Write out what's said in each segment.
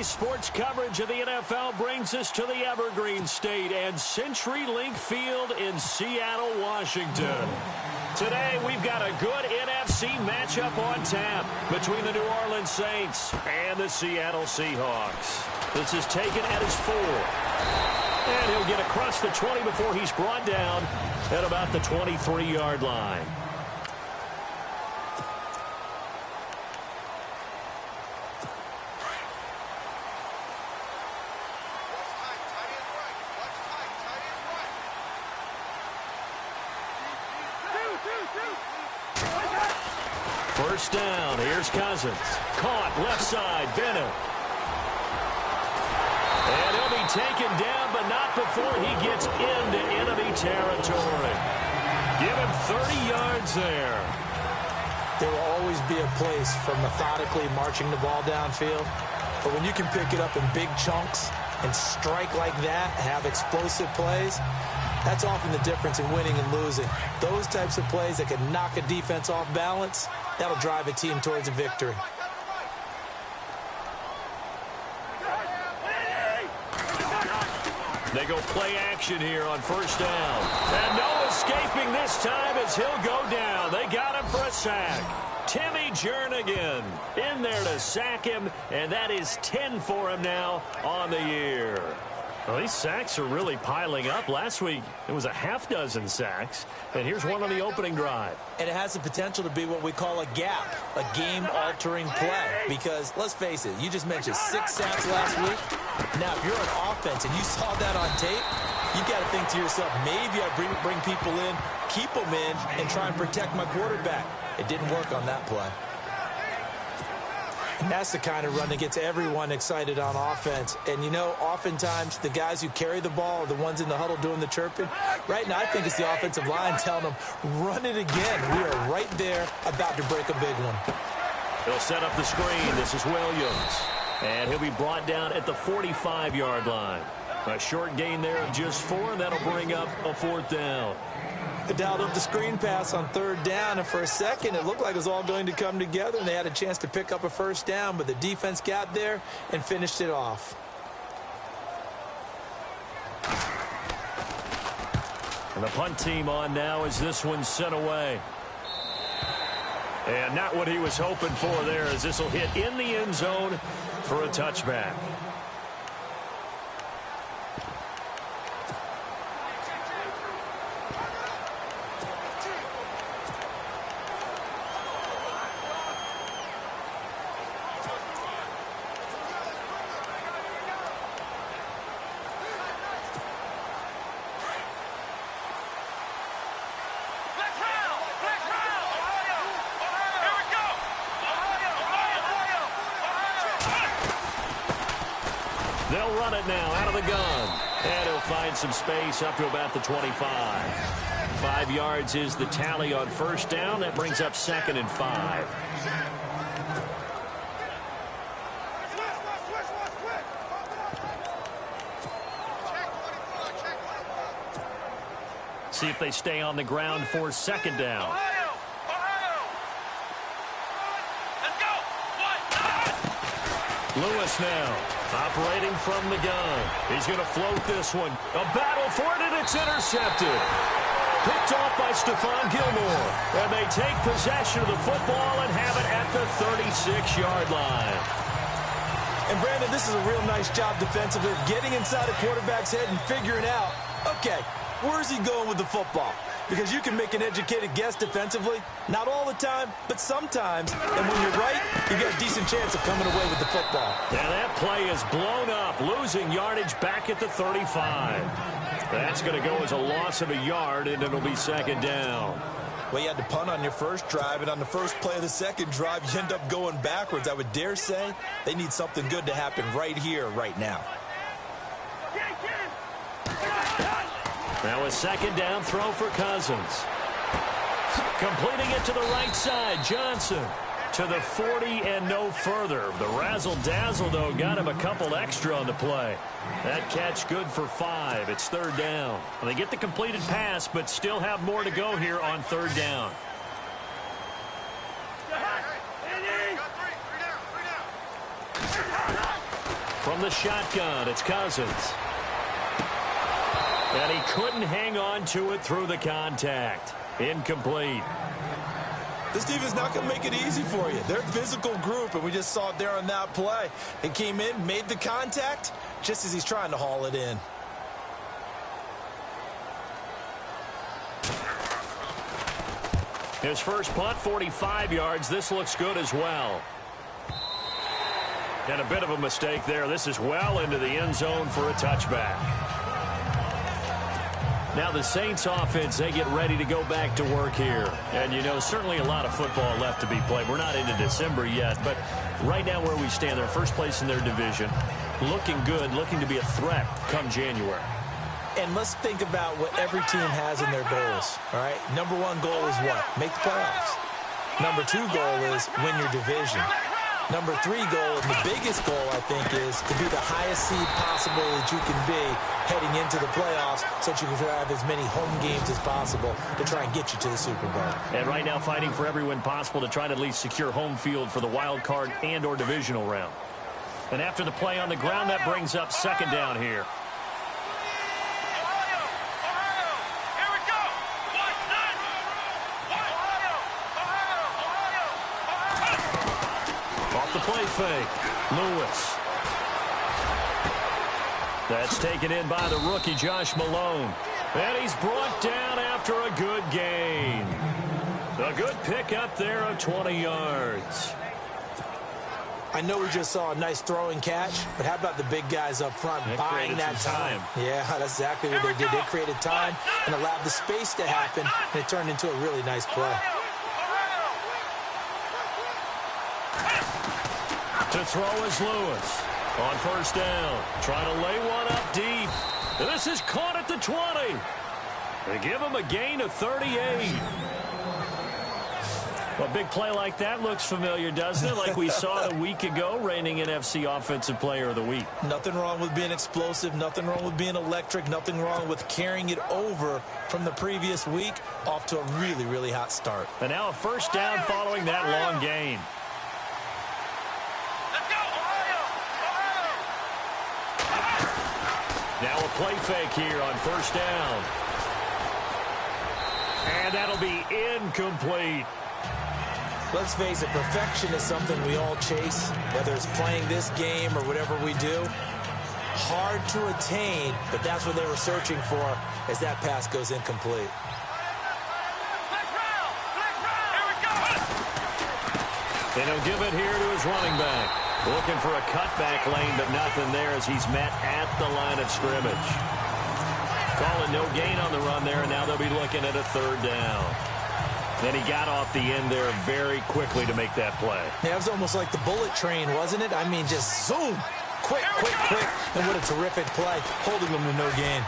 Sports coverage of the NFL brings us to the Evergreen State and CenturyLink Field in Seattle, Washington. Today, we've got a good NFC matchup on tap between the New Orleans Saints and the Seattle Seahawks. This is taken at his 4. And he'll get across the 20 before he's brought down at about the 23-yard line. First down, here's Cousins. Caught, left side, Bennett. And he'll be taken down, but not before he gets into enemy territory. Give him 30 yards there. There will always be a place for methodically marching the ball downfield. But when you can pick it up in big chunks and strike like that, have explosive plays, that's often the difference in winning and losing. Those types of plays that can knock a defense off balance, that'll drive a team towards a victory. They go play action here on first down. And no escaping this time as he'll go down. They got him for a sack. Timmy Jernigan in there to sack him, and that is 10 for him now on the year. Well, these sacks are really piling up. Last week, it was a half dozen sacks. And here's one on the opening drive. And it has the potential to be what we call a gap, a game-altering play. Because, let's face it, you just mentioned 6 sacks last week. Now, if you're on offense and you saw that on tape, you've got to think to yourself, maybe I bring people in, keep them in, and try and protect my quarterback. It didn't work on that play. And that's the kind of run that gets everyone excited on offense. And, you know, oftentimes the guys who carry the ball are the ones in the huddle doing the chirping. Right now, I think it's the offensive line telling them, run it again. We are right there about to break a big one. They'll set up the screen. This is Williams. And he'll be brought down at the 45-yard line. A short gain there of just 4, and that'll bring up a 4th down. They dialed up the screen pass on 3rd down, and for a second it looked like it was all going to come together, and they had a chance to pick up a first down, but the defense got there and finished it off. And the punt team on now as this one's sent away. And not what he was hoping for there, as this will hit in the end zone for a touchback. They'll run it now out of the gun. And he'll find some space up to about the 25. 5 yards is the tally on first down. That brings up 2nd and 5. See if they stay on the ground for 2nd down. Lewis now, operating from the gun. He's going to float this one. A battle for it, and it's intercepted. picked off by Stephon Gilmore. And they take possession of the football and have it at the 36-yard line. And, Brandon, this is a real nice job defensively of getting inside a quarterback's head and figuring out, okay, where's he going with the football? Because you can make an educated guess defensively. Not all the time, but sometimes. And when you're right, you got a decent chance of coming away with the football. And that play is blown up, losing yardage back at the 35. That's going to go as a loss of a yard, and it'll be second down. Well, you had to punt on your first drive, and on the first play of the second drive, you end up going backwards. I would dare say they need something good to happen right here, right now. Now a second down throw for Cousins. Completing it to the right side, Johnson. To the 40 and no further. The razzle-dazzle, though, got him a couple extra on the play. That catch good for 5. It's third down. Well, they get the completed pass, but still have more to go here on third down. From the shotgun, it's Cousins. And he couldn't hang on to it through the contact. Incomplete. This defense not going to make it easy for you. They're a physical group, and we just saw it there on that play. It came in, made the contact, just as he's trying to haul it in. His first punt, 45 yards. This looks good as well. And a bit of a mistake there. This is well into the end zone for a touchback. Now the Saints offense, they get ready to go back to work here. And, you know, certainly a lot of football left to be played. We're not into December yet, but right now where we stand, they're first place in their division. Looking good, looking to be a threat come January. And let's think about what every team has in their goals, all right? Number one goal is what? Make the playoffs. Number two goal is win your division. Number three goal, and the biggest goal, I think, is to be the highest seed possible that you can be heading into the playoffs so that you can have as many home games as possible to try and get you to the Super Bowl. And right now fighting for every win possible to try to at least secure home field for the wild card and or divisional round. And after the play on the ground, that brings up second down here. The play fake. Lewis. That's taken in by the rookie, Josh Malone. And he's brought down after a good gain. A good pickup there of 20 yards. I know we just saw a nice throwing catch, but how about the big guys up front buying that time? Yeah, that's exactly what they did. They created time and allowed the space to happen, and it turned into a really nice play. To throw is Lewis on first down. Trying to lay one up deep. And this is caught at the 20. They give him a gain of 38. A big play like that looks familiar, doesn't it? Like we saw a week ago, reigning NFC Offensive Player of the Week. Nothing wrong with being explosive. Nothing wrong with being electric. Nothing wrong with carrying it over from the previous week off to a really, really hot start. And now a first down following that long gain. Now a play fake here on first down. And that'll be incomplete. Let's face it, perfection is something we all chase, whether it's playing this game or whatever we do. Hard to attain, but that's what they were searching for as that pass goes incomplete. And he'll give it here to his running back. Looking for a cutback lane, but nothing there as he's met at the line of scrimmage. Calling no gain on the run there, and now they'll be looking at a third down. Then he got off the end there very quickly to make that play. Yeah, it was almost like the bullet train, wasn't it? I mean, just zoom. Quick, quick, quick. And what a terrific play, holding them to no gain.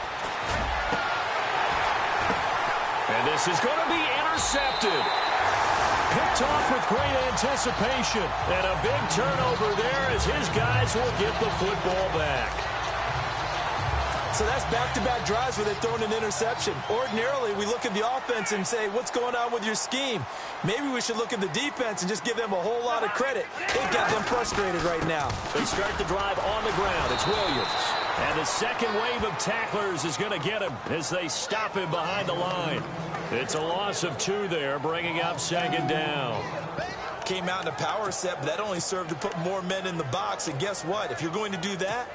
And this is going to be intercepted. Picked off with great anticipation. And a big turnover there as his guys will get the football back. So that's back-to-back drives where they've thrown an interception. Ordinarily, we look at the offense and say, what's going on with your scheme? Maybe we should look at the defense and just give them a whole lot of credit. They've got them frustrated right now. They start the drive on the ground. It's Williams. And the second wave of tacklers is going to get him as they stop him behind the line. It's a loss of 2 there, bringing up second down. Came out in a power set, but that only served to put more men in the box. And guess what? If you're going to do that,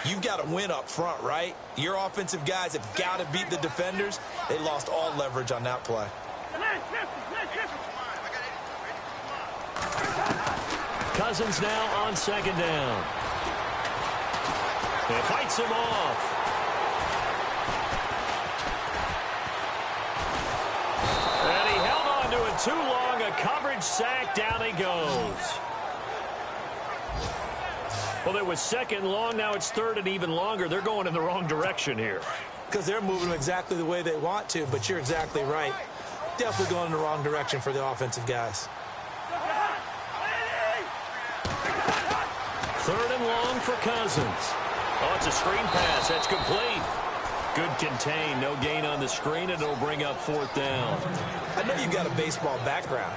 you've got to win up front, right? Your offensive guys have got to beat the defenders. They lost all leverage on that play. Cousins now on second down. He fights him off. And he held on to it too long. A coverage sack. Down he goes. Well, there was second long. Now it's third and even longer. They're going in the wrong direction here. Because they're moving exactly the way they want to, but you're exactly right. Definitely going in the wrong direction for the offensive guys. Third and long for Cousins. Oh, it's a screen pass. That's complete. Good contain. No gain on the screen, and it'll bring up fourth down. I know you've got a baseball background,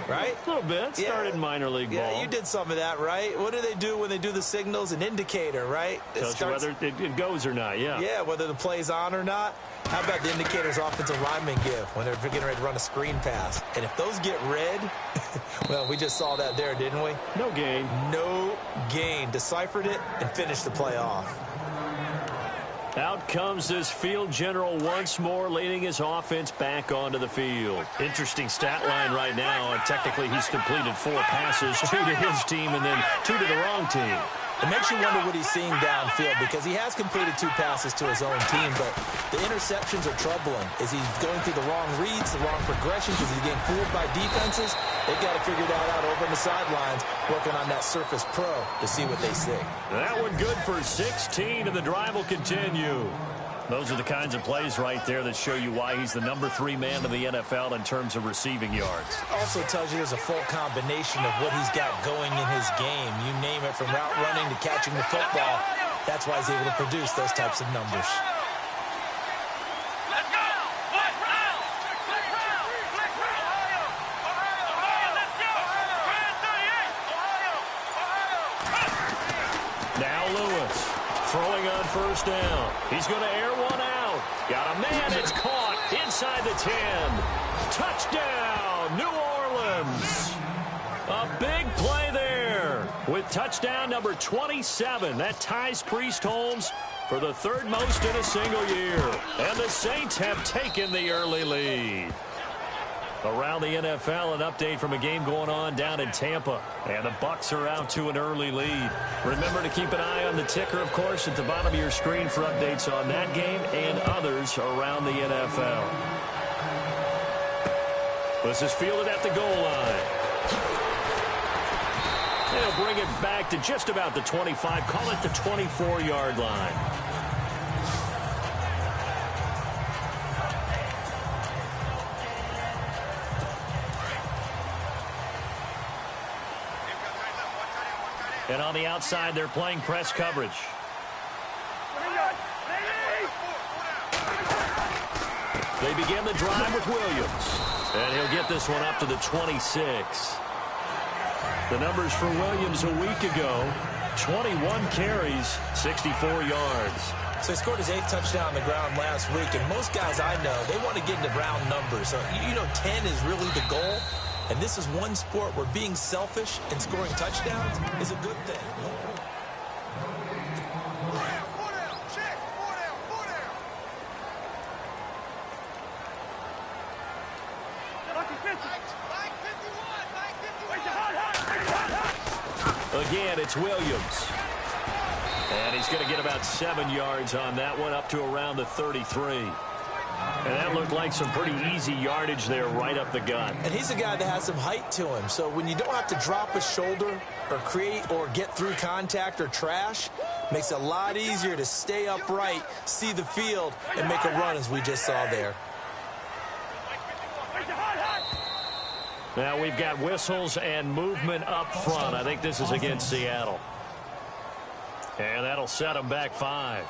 right? A little bit. Started in minor league ball. Yeah, you did some of that, right? What do they do when they do the signals? An indicator, right? Tells you whether it goes or not, yeah. Yeah, whether the play's on or not. How about the indicators offensive linemen give when they're getting ready to run a screen pass? And if those get red, well, we just saw that there, didn't we? No gain. No gain. Deciphered it and finished the play off. Out comes this field general once more, leading his offense back onto the field. Interesting stat line right now. Technically, he's completed 4 passes, 2 to his team and then 2 to the wrong team. It makes you wonder what he's seeing downfield because he has completed 2 passes to his own team, but the interceptions are troubling. Is he going through the wrong reads, the wrong progressions? Is he getting fooled by defenses? They've got to figure that out over on the sidelines, working on that Surface Pro to see what they see. That one good for 16, and the drive will continue. Those are the kinds of plays right there that show you why he's the number 3 man in the NFL in terms of receiving yards. Also tells you there's a full combination of what he's got going in his game. You name it, from route running to catching the football. That's why he's able to produce those types of numbers. Now Lewis. Throwing on first down. He's going to air one out. Got a man. It's caught inside the 10. Touchdown, New Orleans. A big play there with touchdown number 27. That ties Priest Holmes for the 3rd most in a single year. And the Saints have taken the early lead. Around the NFL, an update from a game going on down in Tampa. And the Bucs are out to an early lead. Remember to keep an eye on the ticker, of course, at the bottom of your screen for updates on that game and others around the NFL. This is fielded at the goal line. They'll bring it back to just about the 25. Call it the 24-yard line. And on the outside, they're playing press coverage. They begin the drive with Williams. And he'll get this one up to the 26. The numbers for Williams a week ago, 21 carries, 64 yards. So he scored his 8th touchdown on the ground last week, and most guys I know, they want to get into round numbers. So, 10 is really the goal. And this is one sport where being selfish and scoring touchdowns is a good thing. Again, it's Williams. And he's going to get about 7 yards on that one, up to around the 33. And that looked like some pretty easy yardage there right up the gut. And he's a guy that has some height to him. So when you don't have to drop a shoulder or create or get through contact or trash, makes it a lot easier to stay upright, see the field, and make a run as we just saw there. Now we've got whistles and movement up front. I think this is against Seattle. And that'll set them back 5.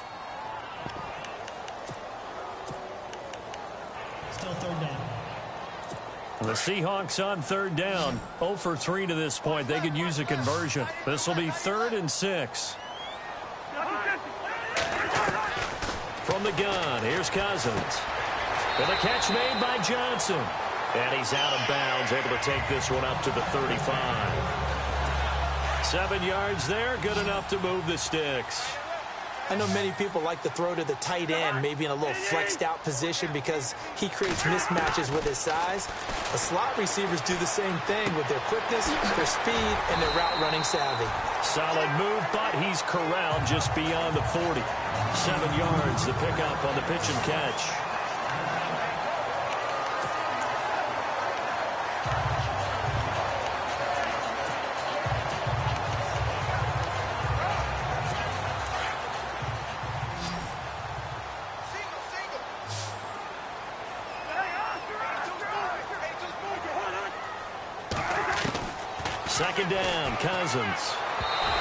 Still 3rd down. The Seahawks on 3rd down. 0 for 3 to this point. They could use a conversion. This will be 3rd and 6. From the gun, here's Cousins. And the catch made by Johnson. And he's out of bounds, able to take this one up to the 35. 7 yards there, good enough to move the sticks. I know many people like to throw to the tight end, maybe in a little flexed out position because he creates mismatches with his size. The slot receivers do the same thing with their quickness, their speed, and their route running savvy. Solid move, but he's corralled just beyond the 40. 7 yards, the pickup on the pitch and catch. Second down, Cousins.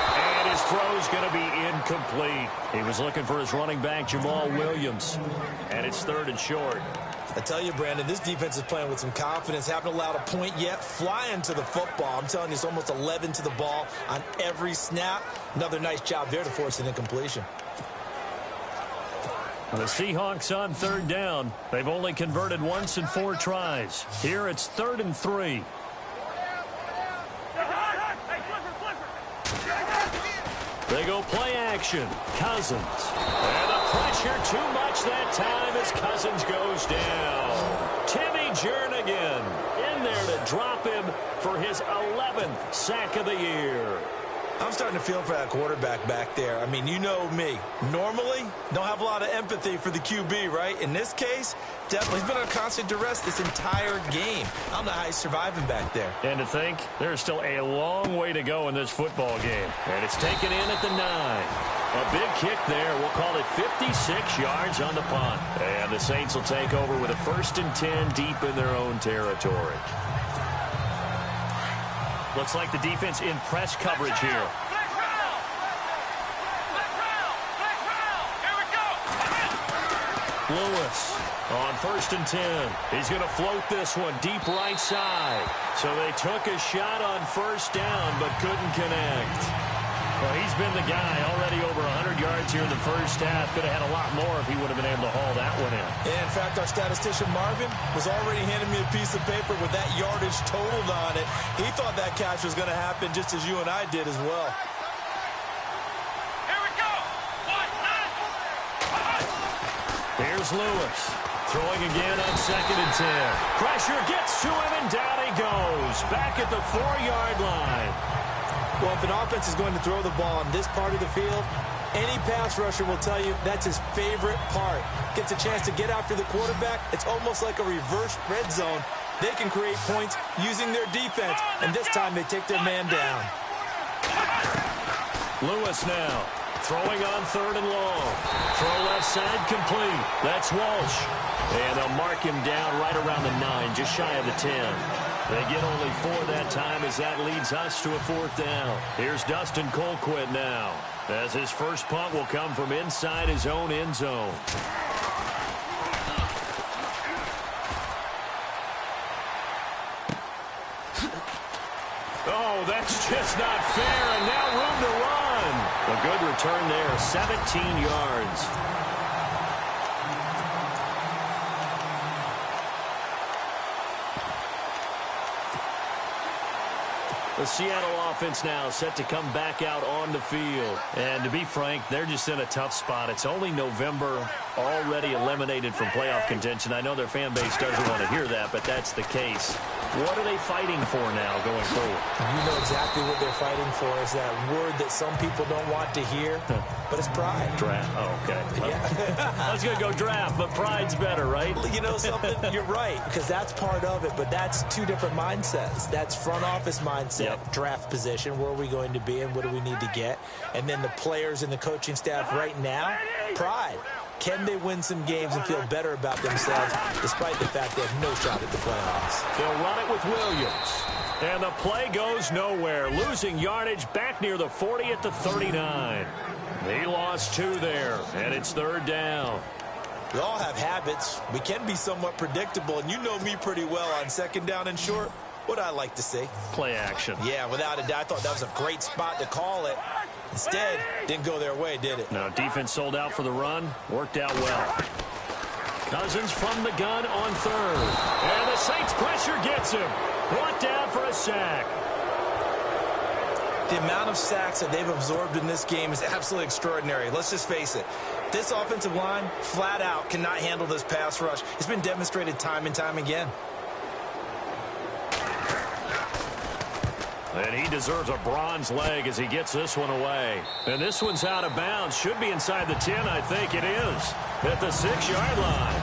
And his throw's going to be incomplete. He was looking for his running back, Jamal Williams. And it's 3rd and short. I tell you, Brandon, this defense is playing with some confidence. Haven't allowed a point yet. Flying to the football. I'm telling you, it's almost 11 to the ball on every snap. Another nice job there to force an incompletion. The Seahawks on 3rd down. They've only converted once in 4 tries. Here it's 3rd and 3. They go play action. Cousins. And the pressure too much that time as Cousins goes down. Timmy Jernigan in there to drop him for his 11th sack of the year. I'm starting to feel for that quarterback back there. I mean, you know me. Normally, don't have a lot of empathy for the QB, right? In this case, definitely he's been on constant duress this entire game. I don't know how he's surviving back there. And to think, there's still a long way to go in this football game. And it's taken in at the 9. A big kick there. We'll call it 56 yards on the punt. And the Saints will take over with a 1st and 10 deep in their own territory. Looks like the defense in press coverage here. Lewis on 1st and 10. He's going to float this one deep right side. So they took a shot on 1st down but couldn't connect. Well, he's been the guy already over 100 yards here in the first half. Could have had a lot more if he would have been able to haul that one in. Yeah, in fact, our statistician Marvin was already handing me a piece of paper with that yardage totaled on it. He thought that catch was going to happen just as you and I did as well. Here we go. 1, 9. Here's Lewis. Throwing again on 2nd and 10. Pressure gets to him and down he goes. Back at the 4-yard line. Well, if an offense is going to throw the ball on this part of the field, any pass rusher will tell you that's his favorite part. Gets a chance to get after the quarterback. It's almost like a reverse red zone. They can create points using their defense, and this time they take their man down. Lewis now throwing on 3rd and long. Throw left side complete. That's Walsh. And they'll mark him down right around the 9, just shy of the 10. They get only 4 that time as that leads us to a 4th down. Here's Dustin Colquitt now, as his first punt will come from inside his own end zone. Oh, that's just not fair, and now room to run. A good return there, 17 yards. The Seattle offense now set to come back out on the field. And to be frank, they're just in a tough spot. It's only November, already eliminated from playoff contention. I know their fan base doesn't want to hear that, but that's the case. What are they fighting for now going forward? You know exactly what they're fighting for is that word that some people don't want to hear, but it's pride. Draft. Oh, okay. Yeah. I was going to go draft, but pride's better, right? You know something? You're right, because that's part of it, but that's 2 different mindsets. That's front office mindset, draft position, where are we going to be and what do we need to get? And then the players and the coaching staff right now, pride. Can they win some games and feel better about themselves despite the fact they have no shot at the playoffs? They'll run it with Williams. And the play goes nowhere. Losing yardage back near the 40 at the 39. He lost 2 there, and it's 3rd down. We all have habits. We can be somewhat predictable, and you know me pretty well on 2nd down and short. What I like to see. Play action. Yeah, without a doubt. I thought that was a great spot to call it. Instead, didn't go their way, did it? No, defense sold out for the run. Worked out well. Cousins from the gun on third. And the Saints pressure gets him. Brought down for a sack. The amount of sacks that they've absorbed in this game is absolutely extraordinary. Let's just face it. This offensive line, flat out, cannot handle this pass rush. It's been demonstrated time and time again. And he deserves a bronze leg as he gets this one away. And this one's out of bounds. Should be inside the 10, I think it is. At the 6-yard line.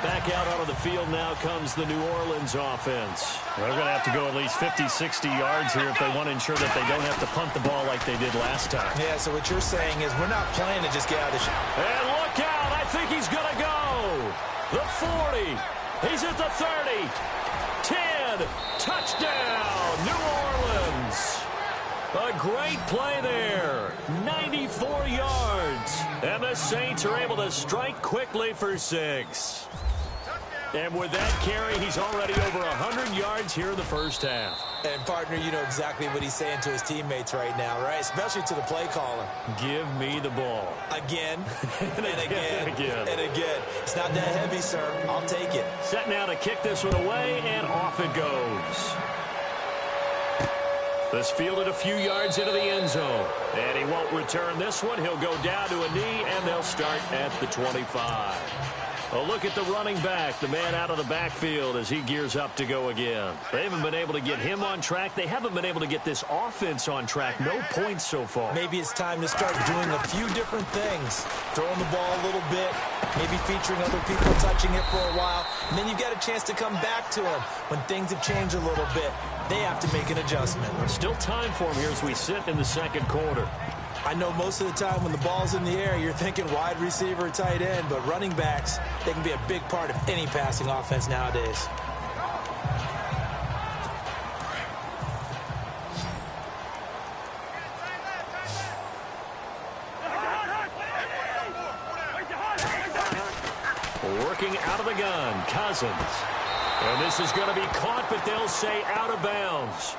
Back out onto the field now comes the New Orleans offense. They're going to have to go at least 50, 60 yards here if they want to ensure that they don't have to punt the ball like they did last time. Yeah, so what you're saying is we're not playing to just get out of the And look out! I think he's going to go! The 40. He's at the 30. 10. Touchdown! New Orleans! A great play there. 94 yards. And the Saints are able to strike quickly for 6. And with that carry, he's already over 100 yards here in the first half. And, partner, you know exactly what he's saying to his teammates right now, right? Especially to the play caller. Give me the ball. Again, and again, and again. It's not that heavy, sir. I'll take it. Set now to kick this one away, and off it goes. This fielded a few yards into the end zone. And he won't return this one. He'll go down to a knee, and they'll start at the 25. A look at the running back, the man out of the backfield as he gears up to go again. They haven't been able to get him on track. They haven't been able to get this offense on track. No points so far. Maybe it's time to start doing a few different things. Throwing the ball a little bit, maybe featuring other people touching it for a while. And then you've got a chance to come back to him when things have changed a little bit. They have to make an adjustment. Still time for him here as we sit in the second quarter. I know most of the time when the ball's in the air, you're thinking wide receiver, tight end, but running backs, they can be a big part of any passing offense nowadays. Working out of the gun, Cousins. And this is going to be caught, but they'll say out of bounds.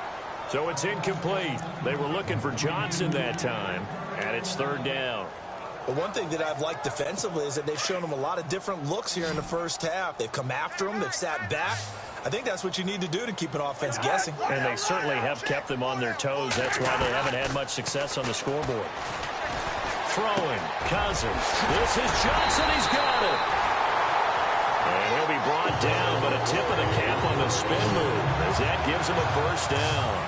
So it's incomplete. They were looking for Johnson that time, and it's third down. But one thing that I've liked defensively is that they've shown them a lot of different looks here in the first half. They've come after them. They've sat back. I think that's what you need to do to keep an offense guessing. And they certainly have kept them on their toes. That's why they haven't had much success on the scoreboard. Throwing, Cousins. This is Johnson. He's got it. And he'll be brought down, but a tip of the cap on the spin move as that gives him a first down.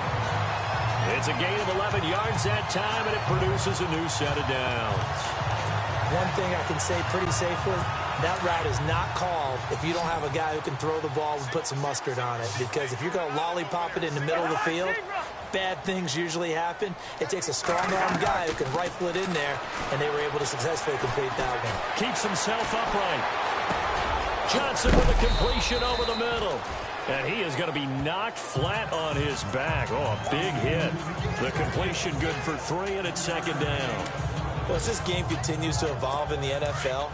It's a gain of 11 yards that time, and it produces a new set of downs. One thing I can say pretty safely, that route is not called if you don't have a guy who can throw the ball and put some mustard on it. Because if you're going to lollipop it in the middle of the field, bad things usually happen. It takes a strong-arm guy who can rifle it in there, and they were able to successfully complete that one. Keeps himself upright. Johnson with a completion over the middle. And he is going to be knocked flat on his back. Oh, a big hit. The completion good for 3, and it's second down. Well, as this game continues to evolve in the NFL,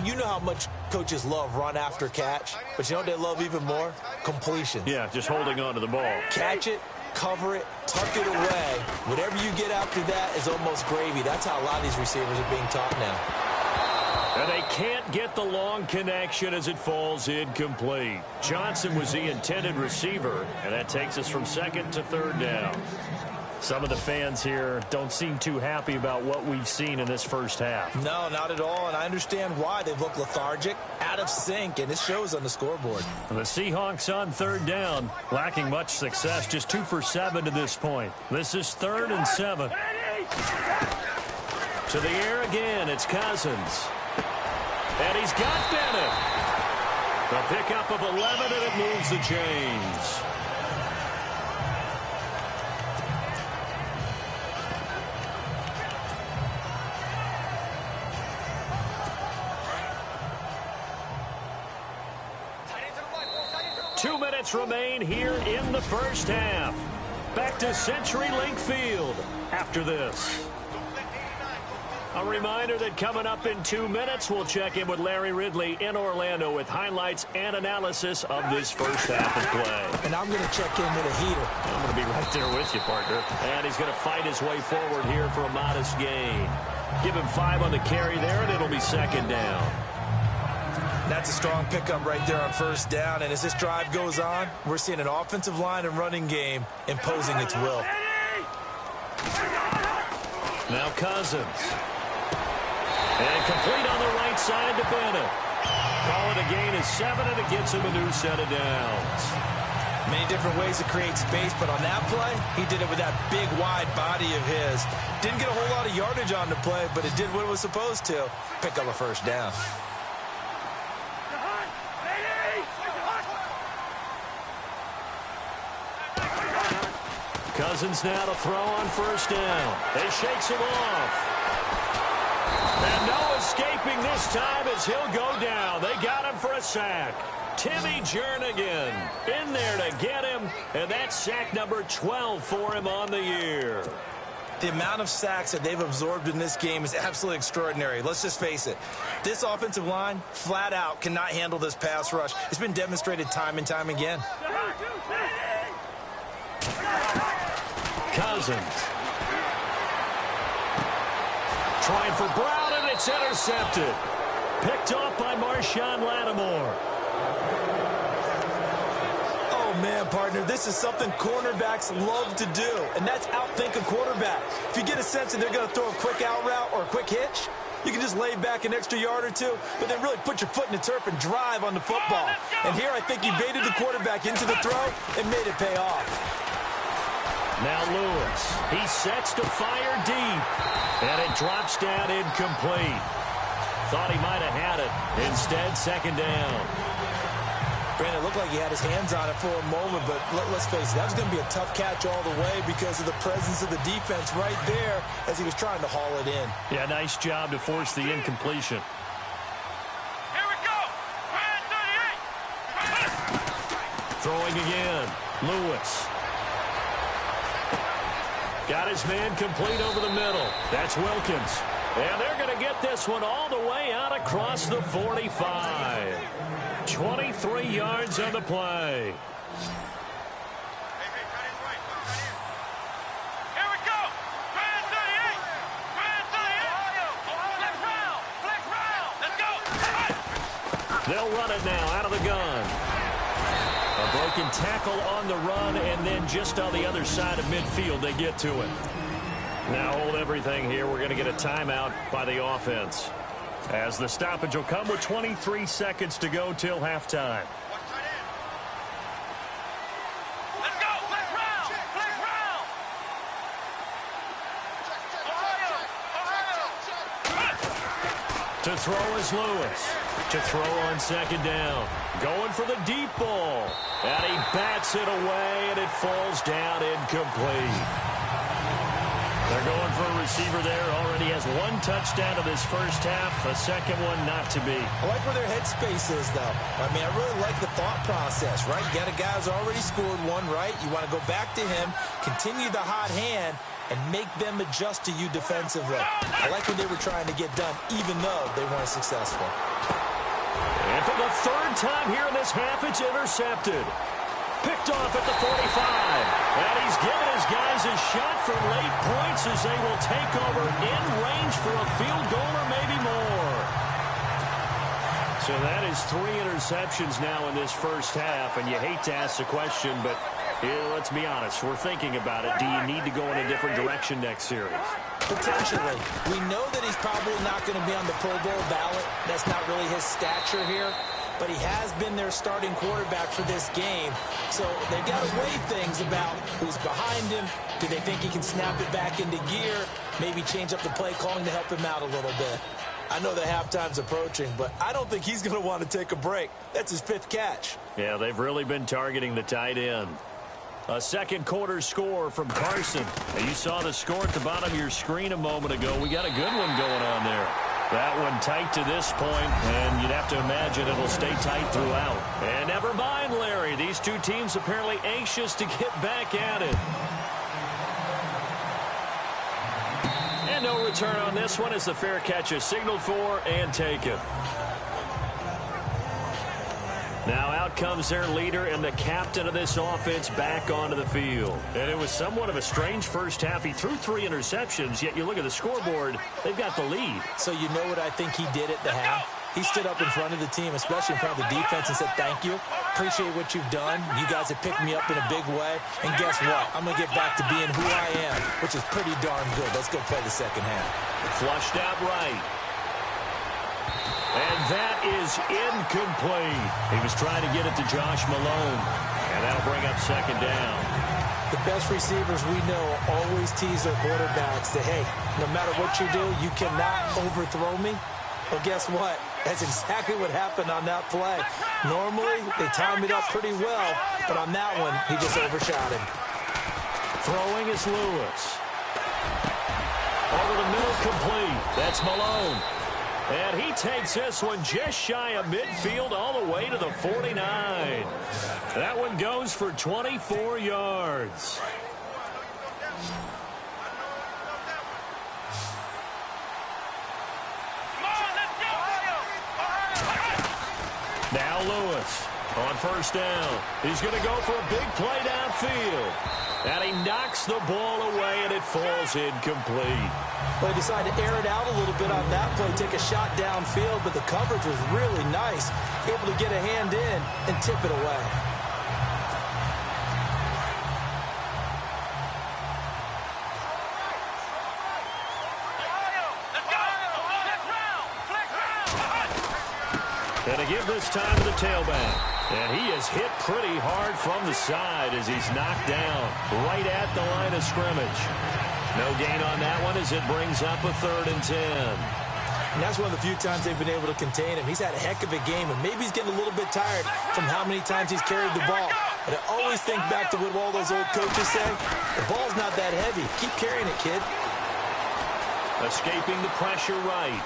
you know how much coaches love run after catch, but you know what they love even more? Completions. Yeah, just holding on to the ball. Catch it, cover it, tuck it away. Whatever you get after that is almost gravy. That's how a lot of these receivers are being taught now. And they can't get the long connection as it falls incomplete. Johnson was the intended receiver, and that takes us from second to third down. Some of the fans here don't seem too happy about what we've seen in this first half. No, not at all, and I understand why. They look lethargic, out of sync, and it shows on the scoreboard. And the Seahawks on third down, lacking much success, just 2 for 7 to this point. This is 3rd and 7. To the air again, it's Cousins. And he's got Bennett. A pickup of 11, and it moves the chains. Two minutes remain here in the first half. Back to CenturyLink Field after this. A reminder that coming up in 2 minutes, we'll check in with Larry Ridley in Orlando with highlights and analysis of this first half of play. And I'm going to check in with a heater. I'm going to be right there with you, partner. And he's going to fight his way forward here for a modest gain. Give him 5 on the carry there, and it'll be second down. That's a strong pickup right there on first down. And as this drive goes on, we're seeing an offensive line and running game imposing its will. Now Cousins. And complete on the right side to Bennett. Call it a gain of 7, and it gets him a new set of downs. Many different ways to create space, but on that play, he did it with that big, wide body of his. Didn't get a whole lot of yardage on the play, but it did what it was supposed to. Pick up a first down. Cousins now to throw on first down. They shakes him off. And no escaping this time as he'll go down. They got him for a sack. Timmy Jernigan in there to get him, and that's sack number 12 for him on the year. The amount of sacks that they've absorbed in this game is absolutely extraordinary. Let's just face it. This offensive line, flat out, cannot handle this pass rush. It's been demonstrated time and time again. Cousins. Trying for Brown, and it's intercepted. Picked off by Marshawn Lattimore. Oh, man, partner, this is something cornerbacks love to do, and that's outthink a quarterback. If you get a sense that they're going to throw a quick out route or a quick hitch, you can just lay back an extra yard or two, but then really put your foot in the turf and drive on the football. And here I think he baited the quarterback into the throw and made it pay off. Now Lewis. He sets to fire deep, and it drops down incomplete. Thought he might have had it. Instead, second down. Brandon, it looked like he had his hands on it for a moment, but let's face it, that was going to be a tough catch all the way because of the presence of the defense right there as he was trying to haul it in. Yeah, nice job to force the incompletion. Here we go. 38. Throwing again. Lewis. Got his man complete over the middle. That's Wilkins. And they're going to get this one all the way out across the 45. 23 yards on the play. Here we go. 38. 38. Flex round. Let's go. They'll run it now out of the gun. A broken tackle on the run, and then just on the other side of midfield, they get to it. Now hold everything here. We're going to get a timeout by the offense, as the stoppage will come with 23 seconds to go till halftime. Let's go. Flex round. Ohio. To throw is Lewis. To throw on second down. Going for the deep ball. And he bats it away, and it falls down incomplete. They're going for a receiver there. Already has 1 touchdown in this first half. A second one not to be. I like where their headspace is, though. I mean, I really like the thought process, right? You got a guy who's already scored one, right? You want to go back to him, continue the hot hand, and make them adjust to you defensively. I like what they were trying to get done, even though they weren't successful. And for the third time here in this half, it's intercepted. Picked off at the 45. And he's given his guys a shot for late points as they will take over in range for a field goal or maybe more. So that is 3 interceptions now in this first half. And you hate to ask the question, but let's be honest. We're thinking about it. Do you need to go in a different direction next series? Potentially. We know that he's probably not going to be on the Pro Bowl ballot. That's not really his stature here. But he has been their starting quarterback for this game. So they've got to weigh things about who's behind him. Do they think he can snap it back into gear? Maybe change up the play calling to help him out a little bit. I know that halftime's approaching, but I don't think he's going to want to take a break. That's his 5th catch. Yeah, they've really been targeting the tight end. A second quarter score from Carson. Now, you saw the score at the bottom of your screen a moment ago. We got a good one going on there. That one tight to this point, and you'd have to imagine it'll stay tight throughout. And never mind, Larry. These two teams apparently anxious to get back at it. And no return on this one as the fair catch is signaled for and taken. Now out comes their leader and the captain of this offense back onto the field. And it was somewhat of a strange first half. He threw 3 interceptions, yet you look at the scoreboard, they've got the lead. So you know what I think he did at the half? He stood up in front of the team, especially in front of the defense, and said, thank you. Appreciate what you've done. You guys have picked me up in a big way. And guess what? I'm going to get back to being who I am, which is pretty darn good. Let's go play the second half. Flushed out right. And that is incomplete. He was trying to get it to Josh Malone. And that'll bring up second down. The best receivers we know always tease their quarterbacks that, hey, no matter what you do, you cannot overthrow me. Well, guess what? That's exactly what happened on that play. Normally, they time it up pretty well, but on that one, he just overshot him. Throwing is Lewis. Over the middle, complete. That's Malone. And he takes this one just shy of midfield all the way to the 49. That one goes for 24 yards. Now Lewis on first down. He's going to go for a big play downfield. And he knocks the ball away, and it falls incomplete. Well, he decided to air it out a little bit on that play, take a shot downfield, but the coverage was really nice. Able to get a hand in and tip it away. And to give this time to the tailback. And he is hit pretty hard from the side as he's knocked down right at the line of scrimmage. No gain on that one as it brings up a 3rd and 10. And that's one of the few times they've been able to contain him. He's had a heck of a game, and maybe he's getting a little bit tired from how many times he's carried the ball. But I always think back to what all those old coaches say. The ball's not that heavy. Keep carrying it, kid. Escaping the pressure right.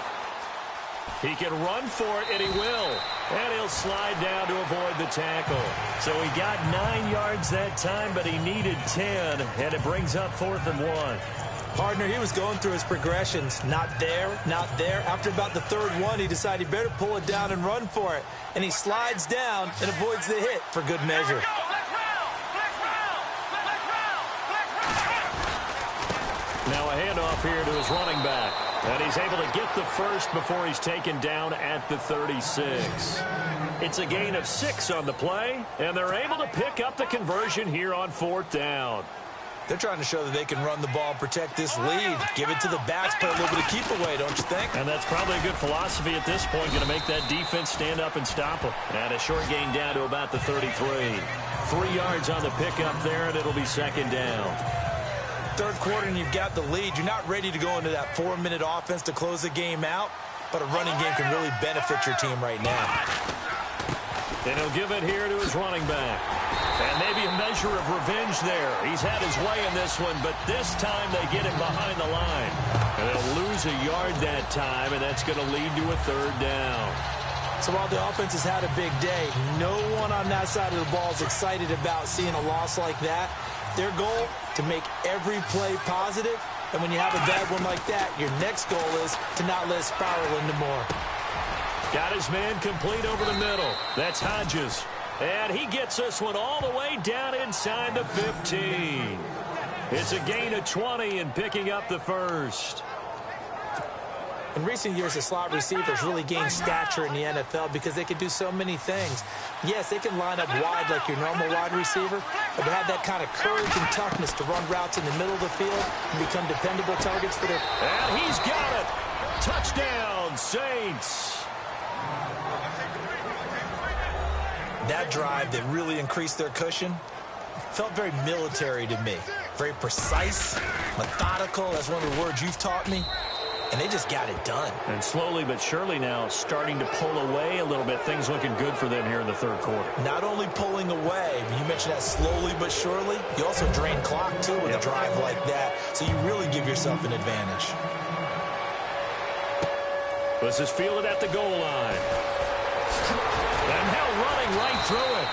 He can run for it, and he will. And he'll slide down to avoid the tackle. So he got 9 yards that time, but he needed 10, and it brings up 4th and 1. Partner, he was going through his progressions. Not there, not there. After about the 3rd one, he decided he better pull it down and run for it. And he slides down and avoids the hit for good measure. Now a handoff here to his running back. And he's able to get the first before he's taken down at the 36. It's a gain of 6 on the play, and they're able to pick up the conversion here on 4th down. They're trying to show that they can run the ball, protect this lead, give it to the backs, play a little bit of keep away, don't you think? And that's probably a good philosophy at this point, going to make that defense stand up and stop them. And a short gain down to about the 33. 3 yards on the pickup there, and it'll be 2nd down. 3rd quarter and you've got the lead. You're not ready to go into that 4-minute offense to close the game out, but a running game can really benefit your team right now. And he'll give it here to his running back. And maybe a measure of revenge there. He's had his way in this one, but this time they get him behind the line. And they'll lose a yard that time, and that's going to lead to a 3rd down. So while the offense has had a big day, no one on that side of the ball is excited about seeing a loss like that. Their goal, to make every play positive. And when you have a bad one like that, your next goal is to not let it spiral into more. Got his man complete over the middle. That's Hodges. And he gets this one all the way down inside the 15. It's a gain of 20 and picking up the first. In recent years, the slot receivers really gained stature in the NFL because they can do so many things. Yes, they can line up wide like your normal wide receiver, but to have that kind of courage and toughness to run routes in the middle of the field and become dependable targets for their... And he's got it. Touchdown, Saints. That drive that really increased their cushion felt very military to me. Very precise, methodical. That's one of the words you've taught me. And they just got it done. And slowly but surely now starting to pull away a little bit. Things looking good for them here in the 3rd quarter. Not only pulling away, but you mentioned that slowly but surely. You also drain clock, too, with a drive like that. So you really give yourself an advantage. This is fielded at the goal line. And now running right through it.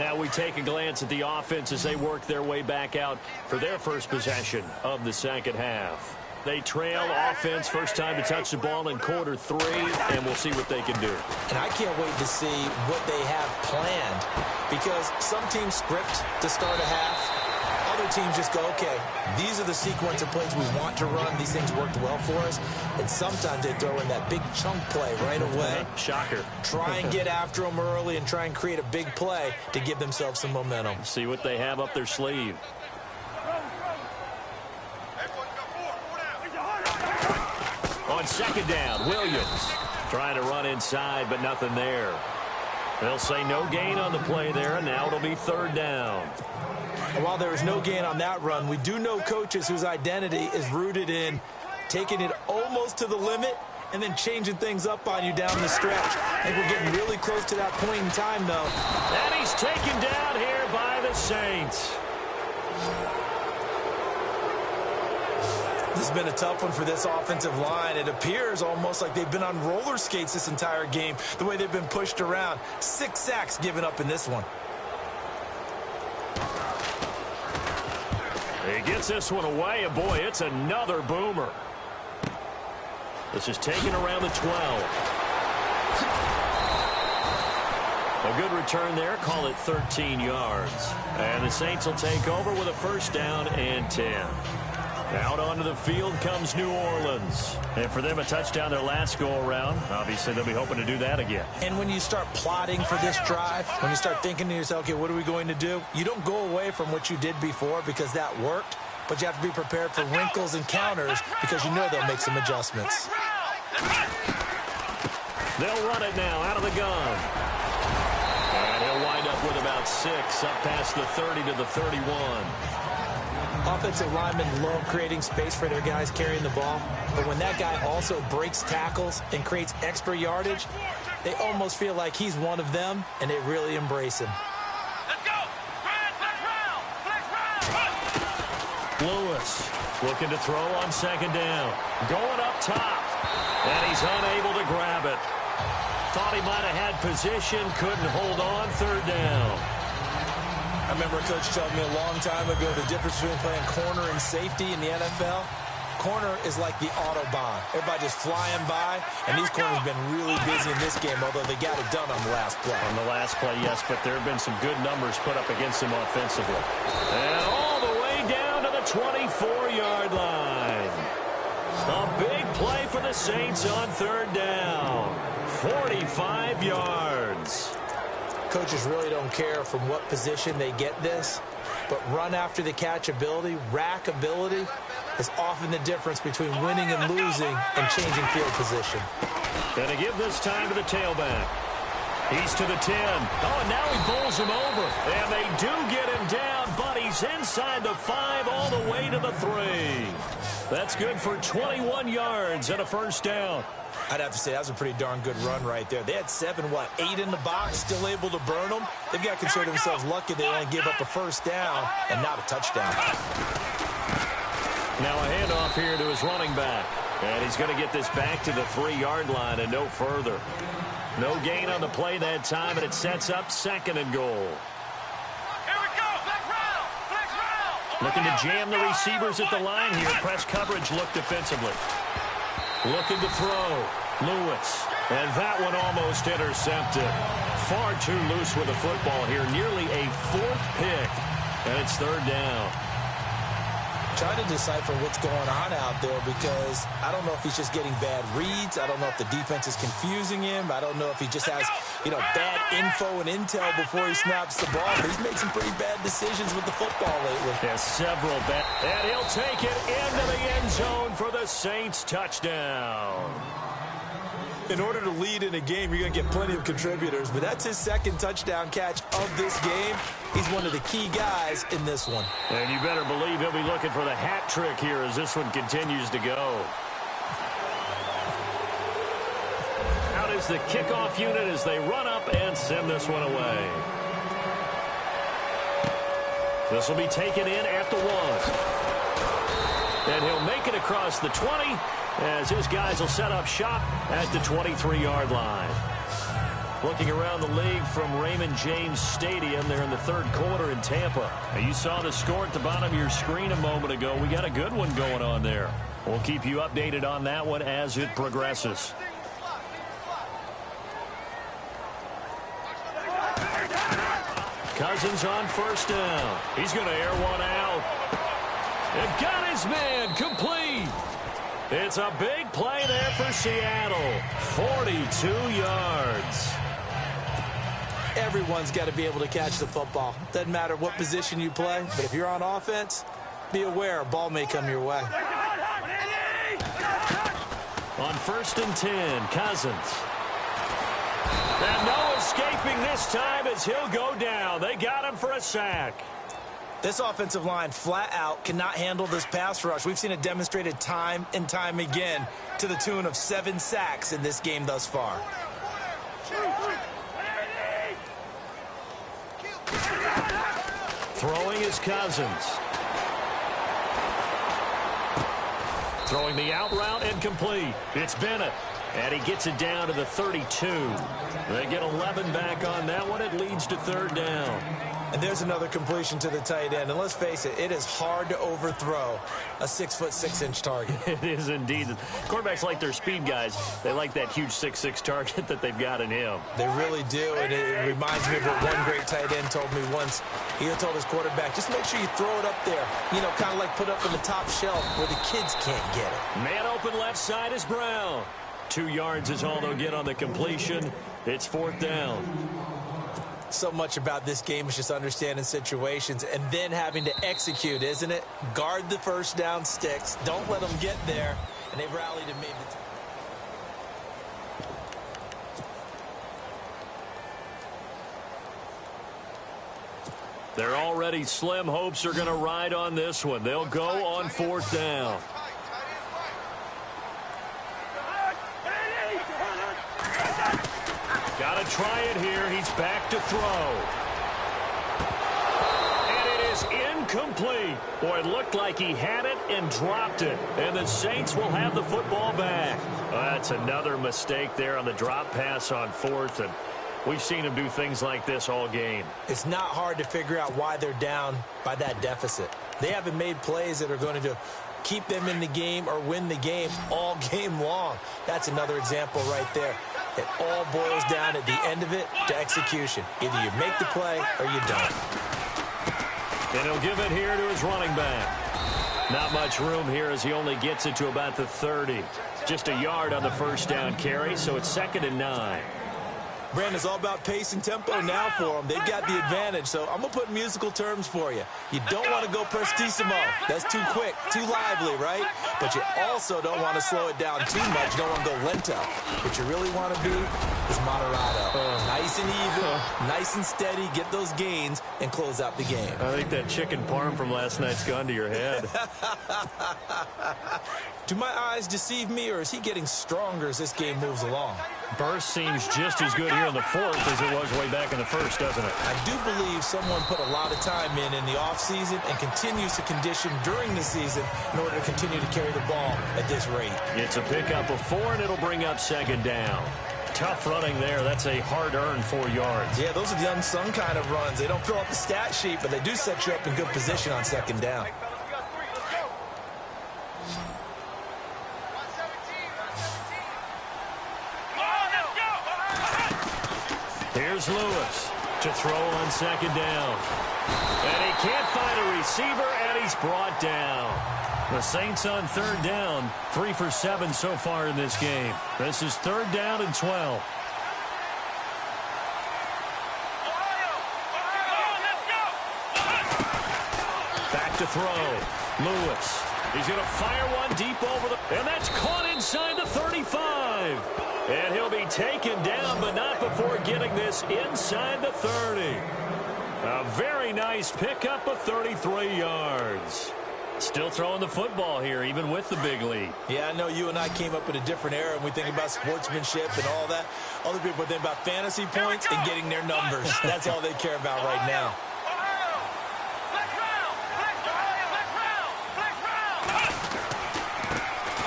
Now we take a glance at the offense as they work their way back out for their first possession of the second half. They trail offense, first time to touch the ball in quarter 3, and we'll see what they can do. And I can't wait to see what they have planned, because some teams script to start a half. Other teams just go, okay, these are the sequence of plays we want to run. These things worked well for us. And sometimes they throw in that big chunk play right away. Shocker. Try and get after them early and try and create a big play to give themselves some momentum. See what they have up their sleeve. On second down, Williams trying to run inside, but nothing there. They'll say no gain on the play there, and now it'll be third down. And while there was no gain on that run, we do know coaches whose identity is rooted in taking it almost to the limit and then changing things up on you down the stretch. I think we're getting really close to that point in time, though. And he's taken down here by the Saints. This has been a tough one for this offensive line. It appears almost like they've been on roller skates this entire game, the way they've been pushed around. 6 sacks given up in this one. He gets this one away, and boy, it's another boomer. This is taken around the 12. A good return there, call it 13 yards. And the Saints will take over with a first down and 10. Out onto the field comes New Orleans. And for them, a touchdown their last go-around. Obviously, they'll be hoping to do that again. And when you start plotting for this drive, when you start thinking to yourself, okay, what are we going to do? You don't go away from what you did before because that worked, but you have to be prepared for wrinkles and counters because you know they'll make some adjustments. They'll run it now out of the gun. And he'll wind up with about 6 up past the 30 to the 31. Offensive linemen love creating space for their guys carrying the ball, but when that guy also breaks tackles and creates extra yardage, they almost feel like he's one of them, and they really embrace him. Let's go. Flex round. Lewis looking to throw on second down. Going up top, and he's unable to grab it. Thought he might have had position, couldn't hold on, third down. I remember a coach telling me a long time ago the difference between playing corner and safety in the NFL. Corner is like the Autobahn. Everybody just flying by, and these corners have been really busy in this game, although they got it done on the last play. On the last play, yes, but there have been some good numbers put up against them offensively. And all the way down to the 24-yard line. A big play for the Saints on third down. 45 yards. Coaches really don't care from what position they get this, but run after the catch ability, rack ability, is often the difference between winning and losing and changing field position. Gonna give this time to the tailback. He's to the 10. Oh, and now he bowls him over. And they do get him down, but he's inside the 5 all the way to the 3. That's good for 21 yards and a first down. I'd have to say that was a pretty darn good run right there. They had 8 in the box, still able to burn them. They've got to consider themselves lucky they only gave up a first down and not a touchdown. Now a handoff here to his running back. And he's going to get this back to the 3-yard line and no further. No gain on the play that time, and it sets up second and goal. Here we go. Flex round. Flex round. Looking to jam the receivers at the line here. Press coverage look defensively. Looking to throw. Lewis. And that one almost intercepted. Far too loose with the football here. Nearly a 4th pick. And it's third down. Trying to decipher what's going on out there because I don't know if he's just getting bad reads. I don't know if the defense is confusing him. I don't know if he just has, bad info and intel before he snaps the ball. But he's made some pretty bad decisions with the football lately. Yeah, several bad. And he'll take it into the end zone for the Saints touchdown. In order to lead in a game, you're going to get plenty of contributors, but that's his second touchdown catch of this game. He's one of the key guys in this one. And you better believe he'll be looking for the hat trick here as this one continues to go. Out is the kickoff unit as they run up and send this one away. This will be taken in at the 1. And he'll make it across the 20 as his guys will set up shop at the 23-yard line. Looking around the league from Raymond James Stadium, they're in the third quarter in Tampa. Now, you saw the score at the bottom of your screen a moment ago. We got a good one going on there. We'll keep you updated on that one as it progresses. Cousins on first down. He's going to air one out. And got his man complete. It's a big play there for Seattle. 42 yards. Everyone's got to be able to catch the football. Doesn't matter what position you play, but if you're on offense, be aware a ball may come your way. On first and 10, Cousins. And no escaping this time as he'll go down. They got him for a sack. This offensive line flat out cannot handle this pass rush. We've seen it demonstrated time and time again to the tune of 7 sacks in this game thus far. Throwing is Cousins. Throwing the out route and complete. It's Bennett. And he gets it down to the 32. They get 11 back on that one. It leads to third down. And there's another completion to the tight end. And let's face it, it is hard to overthrow a 6'6" target. It is indeed. Quarterbacks like their speed guys. They like that huge 6'6" target that they've got in him. They really do. And it reminds me of what one great tight end told me once. He told his quarterback, just make sure you throw it up there. You know, kind of like put up in the top shelf where the kids can't get it. Man open left side is Brown. 2 yards is all they'll get on the completion. It's fourth down. So much about this game is just understanding situations and then having to execute, isn't it? Guard the first down sticks. Don't let them get there. And they've rallied and made the... Their already slim hopes are going to ride on this one. They'll go on fourth down. Got to try it here. He's back to throw. And it is incomplete. Boy, it looked like he had it and dropped it. And the Saints will have the football back. That's another mistake there on the drop pass on fourth. And we've seen him do things like this all game. It's not hard to figure out why they're down by that deficit. They haven't made plays that are going to keep them in the game or win the game all game long. That's another example right there. It all boils down at the end of it to execution. Either you make the play or you don't. And he'll give it here to his running back. Not much room here as he only gets it to about the 30. Just a yard on the first down carry, so it's 2nd and 9. Brandon, it's all about pace and tempo now for them. They've got the advantage, so I'm going to put musical terms for you. You don't want to go prestissimo. That's too quick, too lively, right? But you also don't want to slow it down too much. You don't want to go lento. What you really want to be is moderato. Nice and even, nice and steady, get those gains, and close out the game. I think that chicken parm from last night's gone to your head. Do my eyes deceive me, or is he getting stronger as this game moves along? Burst seems just as good here in the fourth as it was way back in the first, doesn't it? I do believe someone put a lot of time in the offseason and continues to condition during the season in order to continue to carry the ball at this rate. It's a pickup of 4, and it'll bring up 2nd down. Tough running there. That's a hard-earned 4 yards. Yeah, those are the unsung kind of runs. They don't fill out the stat sheet, but they do set you up in good position on 2nd down. Here's Lewis to throw on 2nd down. And he can't find a receiver, and he's brought down. The Saints on 3rd down, 3 for 7 so far in this game. This is 3rd down and 12. Back to throw. Lewis. He's going to fire one deep over the... And that's caught inside the 35. And he'll be taken down, but not before getting this inside the 30. A very nice pickup of 33 yards. Still throwing the football here, even with the big lead. Yeah, I know you and I came up in a different era, and we think about sportsmanship and all that. Other people think about fantasy points and getting their numbers. That's all they care about right now.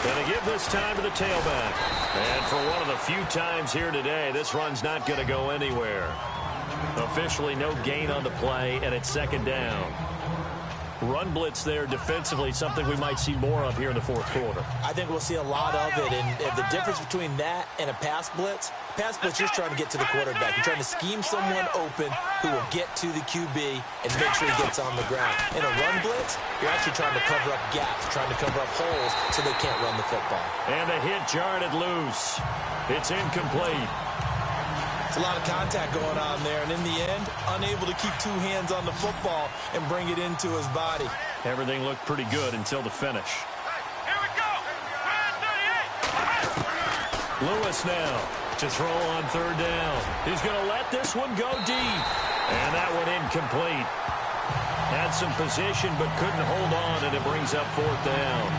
And they give this time to the tailback. And for one of the few times here today, this run's not going to go anywhere. Officially no gain on the play, and it's second down. Run blitz there defensively, something we might see more of here in the fourth quarter. I think we'll see a lot of it, and the difference between that and a pass blitz is trying to get to the quarterback. You're trying to scheme someone open who will get to the QB and make sure he gets on the ground. In a run blitz, you're actually trying to cover up gaps, trying to cover up holes so they can't run the football. And the hit jarred it loose. It's incomplete. It's a lot of contact going on there, and in the end, unable to keep two hands on the football and bring it into his body. Everything looked pretty good until the finish. Here we go. Run 38. Lewis now to throw on third down. He's going to let this one go deep. And that one incomplete. Had some position but couldn't hold on, and it brings up fourth down.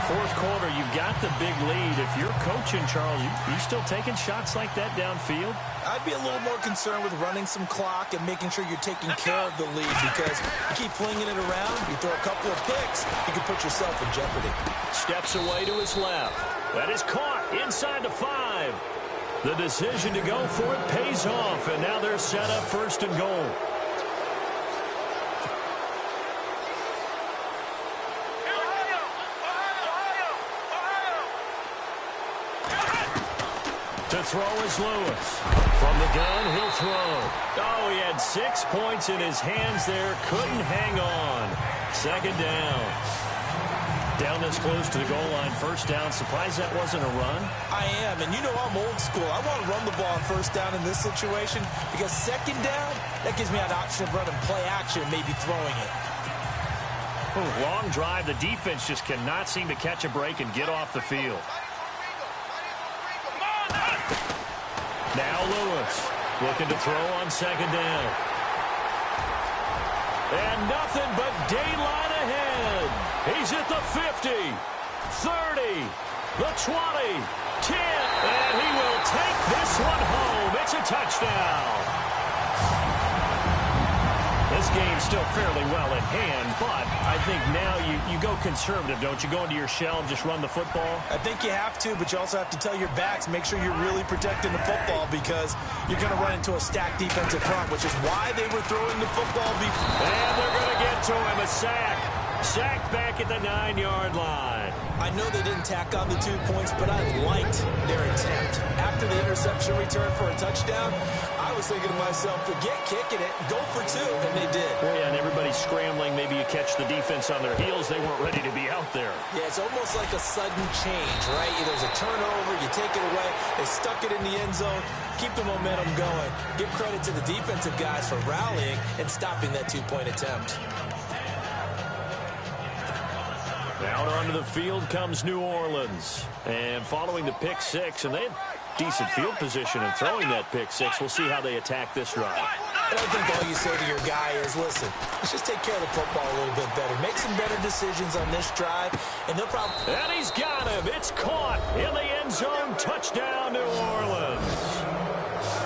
Fourth quarter, you've got the big lead. If you're coaching, Charles, you still taking shots like that downfield? I'd be a little more concerned with running some clock and making sure you're taking care of the lead, because you keep flinging it around, you throw a couple of picks, you can put yourself in jeopardy. Steps away to his left. That is caught inside the 5. The decision to go for it pays off, and now they're set up first and goal. To throw is Lewis. From the gun, he'll throw. Oh, he had 6 points in his hands there. Couldn't hang on. Second down. Down this close to the goal line. First down. Surprised that wasn't a run? I am, and you know I'm old school. I want to run the ball on first down in this situation, because second down, that gives me an option of running play action, maybe throwing it. Oh, long drive. The defense just cannot seem to catch a break and get off the field. Now Lewis looking to throw on second down. And nothing but daylight ahead. He's at the 50, 30, the 20, 10, and he will take this one home. It's a touchdown. This game's still fairly well in hand, but I think now you go conservative, don't you? Go into your shell and just run the football? I think you have to, but you also have to tell your backs, make sure you're really protecting the football, because you're going to run into a stacked defensive front, which is why they were throwing the football before. And they're going to get to him. A sack. Sacked back at the 9-yard line. I know they didn't tack on the 2 points, but I liked their attempt. After the interception return for a touchdown, I was thinking to myself, forget kicking it, go for 2, and they did. Well, yeah, and everybody's scrambling. Maybe you catch the defense on their heels. They weren't ready to be out there. Yeah, it's almost like a sudden change, right? There's a turnover, you take it away, they stuck it in the end zone, keep the momentum going. Give credit to the defensive guys for rallying and stopping that 2-point attempt. Out onto the field comes New Orleans. And following the pick 6, and they had decent field position in throwing that pick 6. We'll see how they attack this drive. And I think all you say to your guy is, listen, let's just take care of the football a little bit better. Make some better decisions on this drive, and they'll probably... And he's got him. It's caught in the end zone. Touchdown, New Orleans.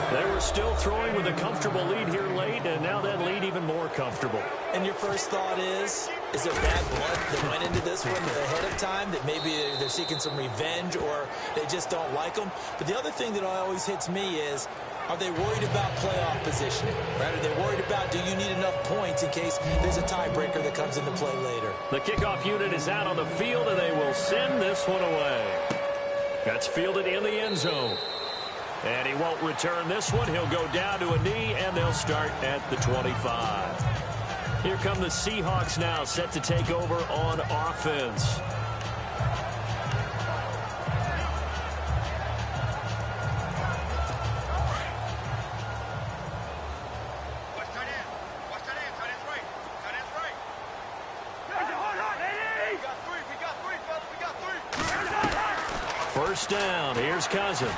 They were still throwing with a comfortable lead here late, and now that lead even more comfortable. And your first thought is there bad blood that went into this one ahead of time, that maybe they're seeking some revenge or they just don't like them? But the other thing that always hits me is, are they worried about playoff positioning? Right? Are they worried about, do you need enough points in case there's a tiebreaker that comes into play later? The kickoff unit is out on the field, and they will send this one away. That's fielded in the end zone. And he won't return this one. He'll go down to a knee, and they'll start at the 25. Here come the Seahawks now, set to take over on offense. First down. Here's Cousins.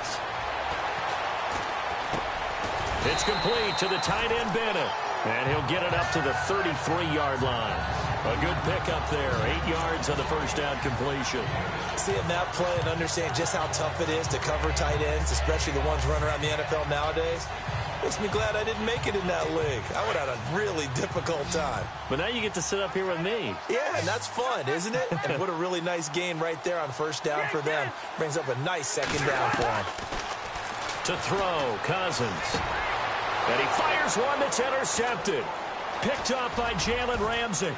It's complete to the tight end, Bennett. And he'll get it up to the 33-yard line. A good pickup there. 8 yards on the first down completion. Seeing that play and understand just how tough it is to cover tight ends, especially the ones running around the NFL nowadays, Makes me glad I didn't make it in that league. I would have had a really difficult time. But now you get to sit up here with me. Yeah, and that's fun, isn't it? And what a really nice gain right there on first down for them. Brings up a nice second down for them. To throw, Cousins. And he fires one that's intercepted. Picked up by Jalen Ramsey.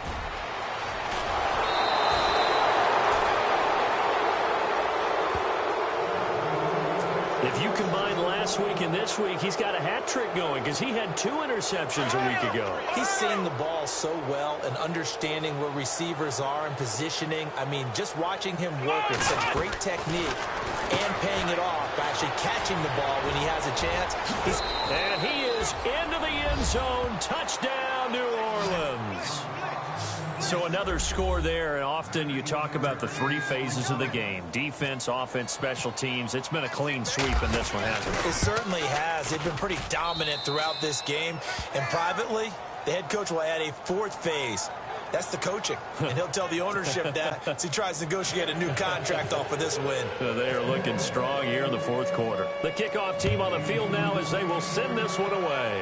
If you combine last week and this week, he's got a hat trick going because he had 2 interceptions a week ago. He's seeing the ball so well and understanding where receivers are and positioning. I mean, just watching him work with such great technique and paying it off by actually catching the ball when he has a chance. And he is into the end zone. Touchdown, New Orleans. So another score there, and often you talk about the 3 phases of the game. Defense, offense, special teams. It's been a clean sweep in this one, hasn't it? It certainly has. They've been pretty dominant throughout this game. And privately, the head coach will add a 4th phase. That's the coaching. And he'll tell the ownership that as he tries to negotiate a new contract off of this win. They are looking strong here in the 4th quarter. The kickoff team on the field now as they will send this one away.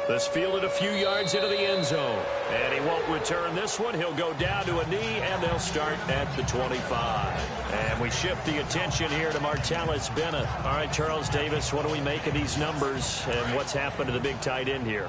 This fielded a few yards into the end zone. And he won't return this one. He'll go down to a knee, and they'll start at the 25. And we shift the attention here to Martellus Bennett. All right, Charles Davis, what do we make of these numbers, and what's happened to the big tight end here?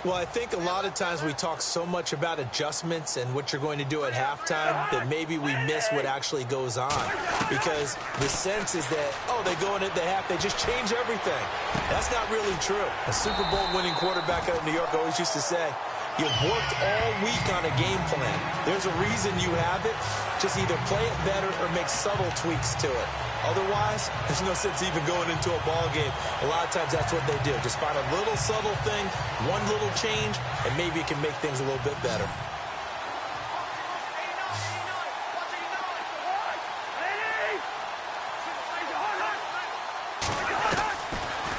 Well, I think a lot of times we talk so much about adjustments and what you're going to do at halftime that maybe we miss what actually goes on. Because the sense is that, oh, they go in at the half, they just change everything. That's not really true. A Super Bowl winning quarterback out of New York always used to say, you've worked all week on a game plan. There's a reason you have it. Just either play it better or make subtle tweaks to it. Otherwise, there's no sense even going into a ball game. A lot of times that's what they do. Just find a little subtle thing, one little change, and maybe it can make things a little bit better.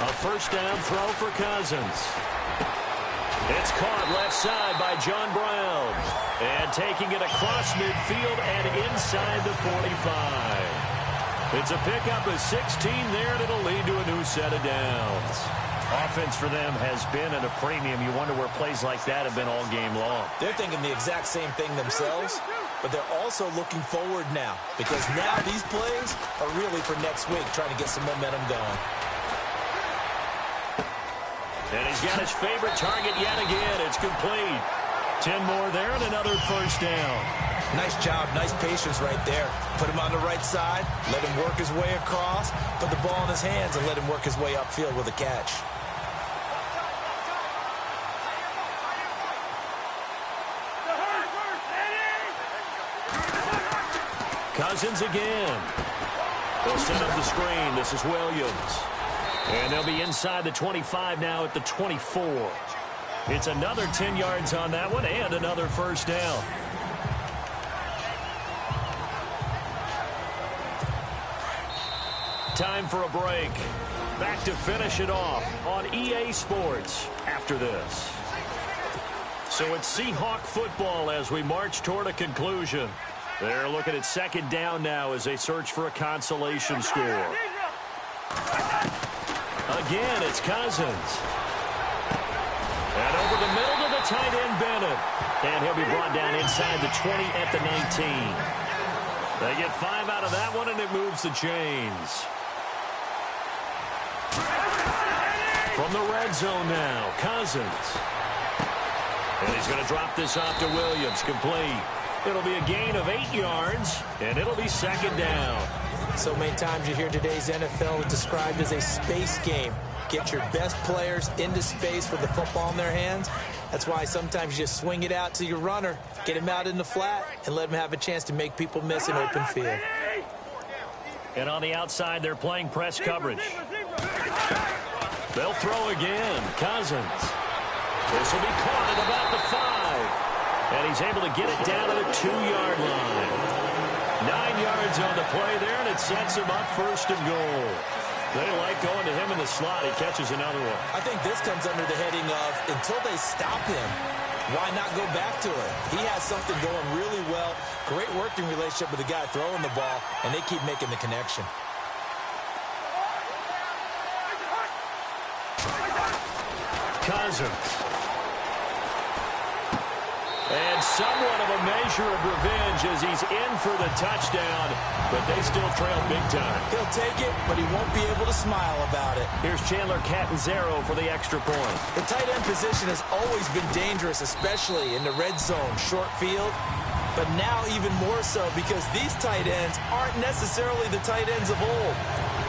A first down throw for Cousins. It's caught left side by John Brown. And taking it across midfield and inside the 45. It's a pickup of 16 there, and it'll lead to a new set of downs. Offense for them has been at a premium. You wonder where plays like that have been all game long. They're thinking the exact same thing themselves, but they're also looking forward now because now these plays are really for next week, trying to get some momentum going. And he's got his favorite target yet again. It's complete. 10 more there and another first down. Nice job, nice patience right there. Put him on the right side, let him work his way across, put the ball in his hands, and let him work his way upfield with a catch. Cousins again. They'll set up the screen. This is Williams. And they'll be inside the 25 now at the 24. It's another 10 yards on that one and another first down. Time for a break. Back to finish it off on EA Sports after this. So it's Seahawk football as we march toward a conclusion. They're looking at second down now as they search for a consolation score. Again, it's Cousins. And over the middle to the tight end, Bennett. And he'll be brought down inside the 20 at the 19. They get 5 out of that one, and it moves the chains. From the red zone now, Cousins. And he's going to drop this off to Williams, complete. It'll be a gain of 8 yards, and it'll be second down. So many times you hear today's NFL described as a space game. Get your best players into space with the football in their hands. That's why sometimes you just swing it out to your runner, get him out in the flat, and let him have a chance to make people miss an open field. And on the outside, they're playing press coverage. They'll throw again. Cousins. This will be caught at about the 5. And he's able to get it down to the 2-yard line. 9 yards on the play there, and it sets him up first and goal. They like going to him in the slot. He catches another one. I think this comes under the heading of, until they stop him, why not go back to it? He has something going really well. Great working relationship with the guy throwing the ball, and they keep making the connection. Cousins. And somewhat of a measure of revenge as he's in for the touchdown, but they still trail big time. He'll take it, but he won't be able to smile about it. Here's Chandler Catanzaro for the extra point. The tight end position has always been dangerous, especially in the red zone, short field. But now even more so because these tight ends aren't necessarily the tight ends of old.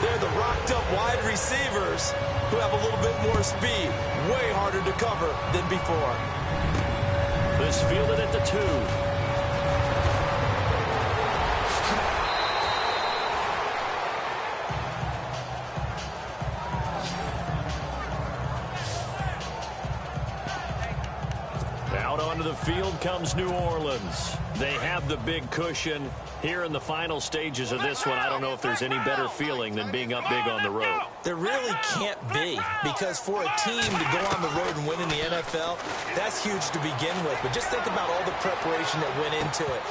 They're the rocked-up wide receivers who have a little bit more speed, way harder to cover than before. This fielded at the 2. Out onto the field comes New Orleans. They have the big cushion. Here in the final stages of this one, I don't know if there's any better feeling than being up big on the road. There really can't be, because for a team to go on the road and win in the NFL, that's huge to begin with. But just think about all the preparation that went into it.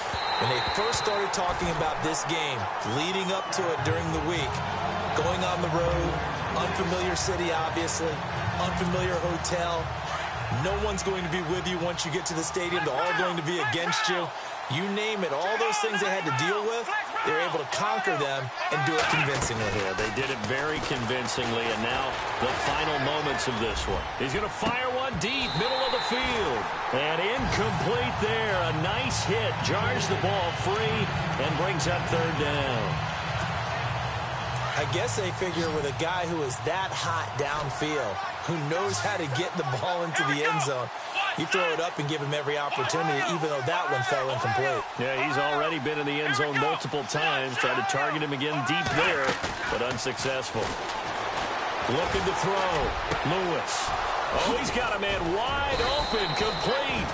When they first started talking about this game, leading up to it during the week, going on the road, unfamiliar city, obviously, unfamiliar hotel. No one's going to be with you once you get to the stadium. They're all going to be against you. You name it, all those things they had to deal with, they were able to conquer them and do it convincingly. Yeah, they did it very convincingly, and now the final moments of this one. He's going to fire one deep, middle of the field. And incomplete there. A nice hit. Jars the ball free and brings up third down. I guess they figure with a guy who is that hot downfield, who knows how to get the ball into the end zone, you throw it up and give him every opportunity, even though that one fell incomplete. Yeah, he's already been in the end zone multiple times. Tried to target him again deep there, but unsuccessful. Looking to throw. Lewis. Oh, he's got a man wide open, complete.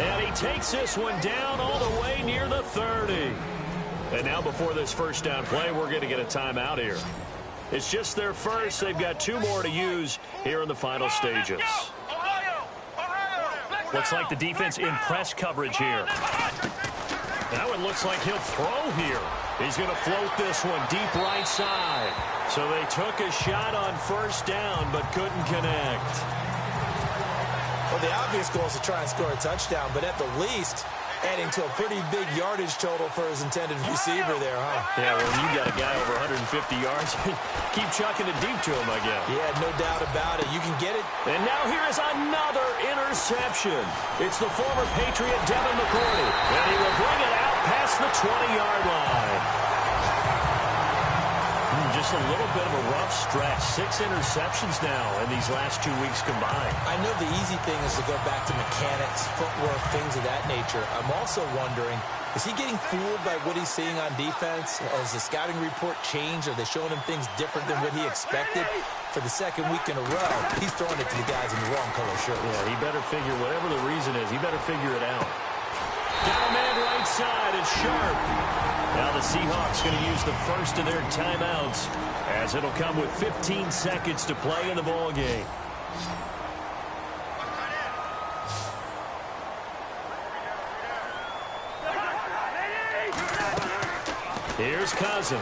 And he takes this one down all the way near the 30. And now before this first down play, we're going to get a timeout here. It's just their first. They've got 2 more to use here in the final stages. Looks like the defense in press coverage here. Now it looks like he'll throw here. He's going to float this one deep right side. So they took a shot on first down but couldn't connect. Well, the obvious goal is to try and score a touchdown, but at the least, adding to a pretty big yardage total for his intended receiver there, huh? Yeah, well, you got a guy over 150 yards. Keep chucking it deep to him, I guess. Yeah, no doubt about it. You can get it. And now here is another interception. It's the former Patriot Devin McCourty. And he will bring it out past the 20-yard line. Just a little bit of a rough stretch. 6 interceptions now in these last 2 weeks combined. I know the easy thing is to go back to mechanics, footwork, things of that nature. I'm also wondering, is he getting fooled by what he's seeing on defense? Has the scouting report changed? Are they showing him things different than what he expected? For the second week in a row, he's throwing it to the guys in the wrong color shirt. Yeah, he better figure, whatever the reason is, he better figure it out. Got a man right side. It's Sharp. Now the Seahawks going to use the first of their timeouts as it'll come with 15 seconds to play in the ball game. Here's Cousins.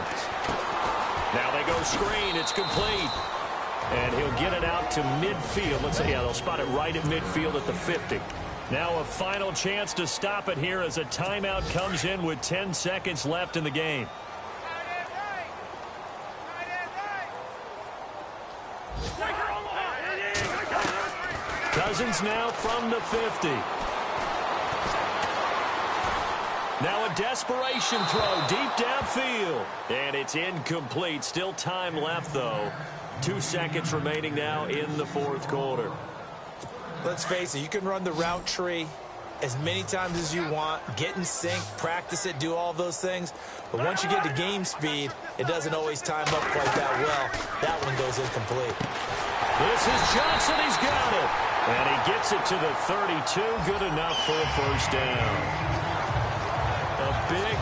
Now they go screen. It's complete. And he'll get it out to midfield. Let's see. Yeah, they'll spot it right at midfield at the 50. Now a final chance to stop it here as a timeout comes in with 10 seconds left in the game. Cousins now from the 50. Now a desperation throw deep downfield. And it's incomplete. Still time left, though. 2 seconds remaining now in the fourth quarter. Let's face it, you can run the route tree as many times as you want, get in sync, practice it, do all those things. But once you get to game speed, it doesn't always time up quite that well. That one goes incomplete. This is Johnson. He's got it. And he gets it to the 32. Good enough for a first down. A big